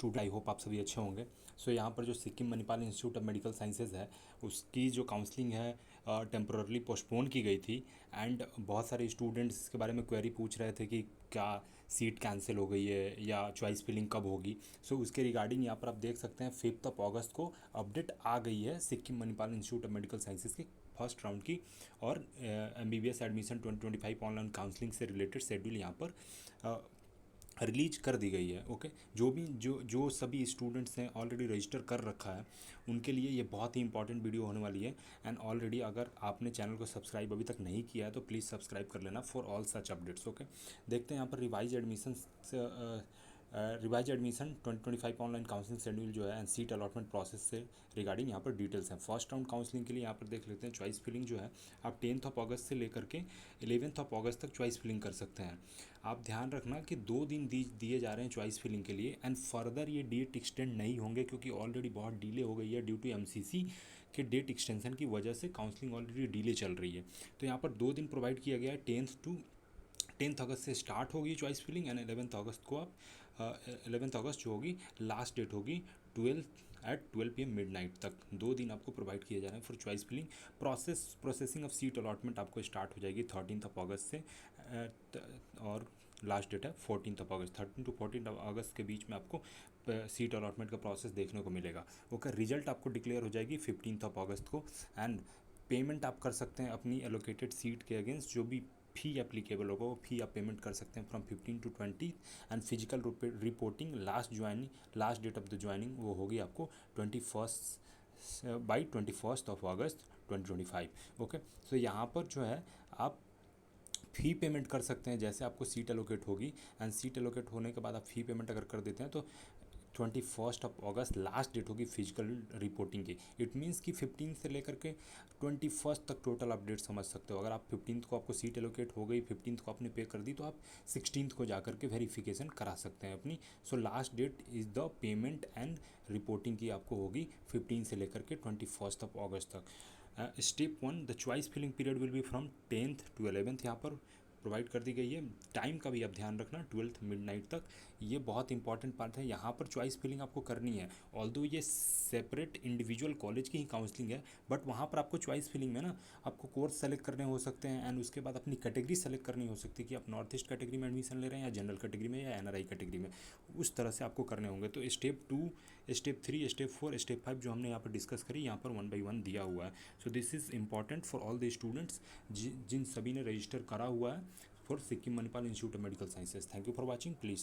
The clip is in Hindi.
स्टूडेंट, आई होप आप सभी अच्छे होंगे। सो यहाँ पर जो Sikkim Manipal institute of medical sciences है, उसकी जो काउंसलिंग है टेम्पररली पोस्टपोन की गई थी। एंड बहुत सारे स्टूडेंट्स इसके बारे में क्वेरी पूछ रहे थे कि क्या सीट कैंसिल हो गई है या चॉइस फिलिंग कब होगी। सो उसके रिगार्डिंग यहाँ पर आप देख सकते हैं 5 अगस्त को अपडेट आ गई है Sikkim Manipal institute of medical sciences के फर्स्ट राउंड की। और MBBS एडमिशन 2025 ऑनलाइन काउंसलिंग से रिलेटेड शेड्यूल यहाँ पर रिलीज कर दी गई है। ओके, जो सभी स्टूडेंट्स ने ऑलरेडी रजिस्टर कर रखा है उनके लिए ये बहुत ही इंपॉर्टेंट वीडियो होने वाली है। एंड ऑलरेडी अगर आपने चैनल को सब्सक्राइब अभी तक नहीं किया है तो प्लीज़ सब्सक्राइब कर लेना for all such updates. Okay, देखते हैं यहाँ पर revise admission 2025 online counselling schedule जो है एंड सीट अलॉटमेंट प्रोसेस से रिगार्डिंग यहाँ पर डिटेल्स हैं। फर्स्ट राउंड काउंसलिंग के लिए यहाँ पर देख लेते हैं चॉइस फिलिंग जो है आप 10 अगस्त से लेकर के 11 अगस्त तक चॉइस फिलिंग कर सकते हैं। आप ध्यान रखना कि 2 दिन दिए जा रहे हैं चॉइस फिलिंग के लिए एंड फर्दर ये डेट एक्सटेंड नहीं होंगे क्योंकि ऑलरेडी बहुत डिले हो गई है ड्यू टू MCC के डेट एक्सटेंशन की वजह से काउंसलिंग ऑलरेडी डिले चल रही है। तो यहाँ पर 2 दिन प्रोवाइड किया गया है। 10 अगस्त से स्टार्ट होगी चॉइस फिलिंग एंड 11 अगस्त को आप 11 अगस्त जो होगी लास्ट डेट होगी 12 PM मिडनाइट तक। 2 दिन आपको प्रोवाइड किए जा रहे हैं for choice filling. Processing of seat allotment आपको स्टार्ट हो जाएगी 13 अगस्त से और लास्ट डेट है 14 अगस्त। 13 to 14 अगस्त के बीच में आपको सीट अलॉटमेंट का प्रोसेस देखने को मिलेगा। ओके, रिजल्ट आपको डिक्लेयर हो जाएगी 15 अगस्त को। एंड पेमेंट आप कर सकते हैं अपनी एलोकेटेड सीट के अगेंस्ट, जो भी फी एप्लीकेबल होगा वो फी आप पेमेंट कर सकते हैं from 15 to 20। And physical reporting last date of the joining वो होगी आपको 21 अगस्त 2025। ओके, सो यहाँ पर जो है आप फ़ी पेमेंट कर सकते हैं जैसे आपको सीट एलोकेट होगी। एंड सीट एलोकेट होने के बाद आप फ़ी पेमेंट अगर कर देते हैं तो 21 अगस्त लास्ट डेट होगी फिजिकल रिपोर्टिंग की। इट मीन्स कि 15 से लेकर के 21 तक टोटल अपडेट समझ सकते हो। अगर आप 15 को आपको सीट एलोकेट हो गई, 15 को आपने पे कर दी तो आप 16 को जा करके वेरिफिकेशन करा सकते हैं अपनी। So last that is the payment and reporting की आपको होगी 15 से लेकर के 21 अगस्त तक। Step 1 the choice filling period will be from 10th to 11th यहाँ पर प्रोवाइड कर दी गई है। टाइम का भी आप ध्यान रखना 12 मिडनाइट तक। ये बहुत इंपॉर्टेंट पार्ट है। यहाँ पर चॉइस फिलिंग आपको करनी है। ऑल्दो ये सेपरेट इंडिविजुअल कॉलेज की ही काउंसलिंग है बट वहाँ पर आपको चॉइस फिलिंग में ना आपको कोर्स सेलेक्ट करने हो सकते हैं एंड उसके बाद अपनी कैटेगरी सेलेक्ट करनी हो सकती है कि आप नॉर्थ ईस्ट कैटेगरी में एडमिशन ले रहे हैं या जनरल कैटेगरी में या NRI कैटेगरी में। उस तरह से आपको करने होंगे। तो स्टेप 2, स्टेप 3, स्टेप 4, स्टेप 5 जो हमने यहाँ पर डिस्कस करी यहाँ पर 1 by 1 दिया हुआ है। So this is important for all the students जिन सभी ने रजिस्टर करा हुआ है for Sikkim Manipal institute of medical sciences. Thank you for watching. Please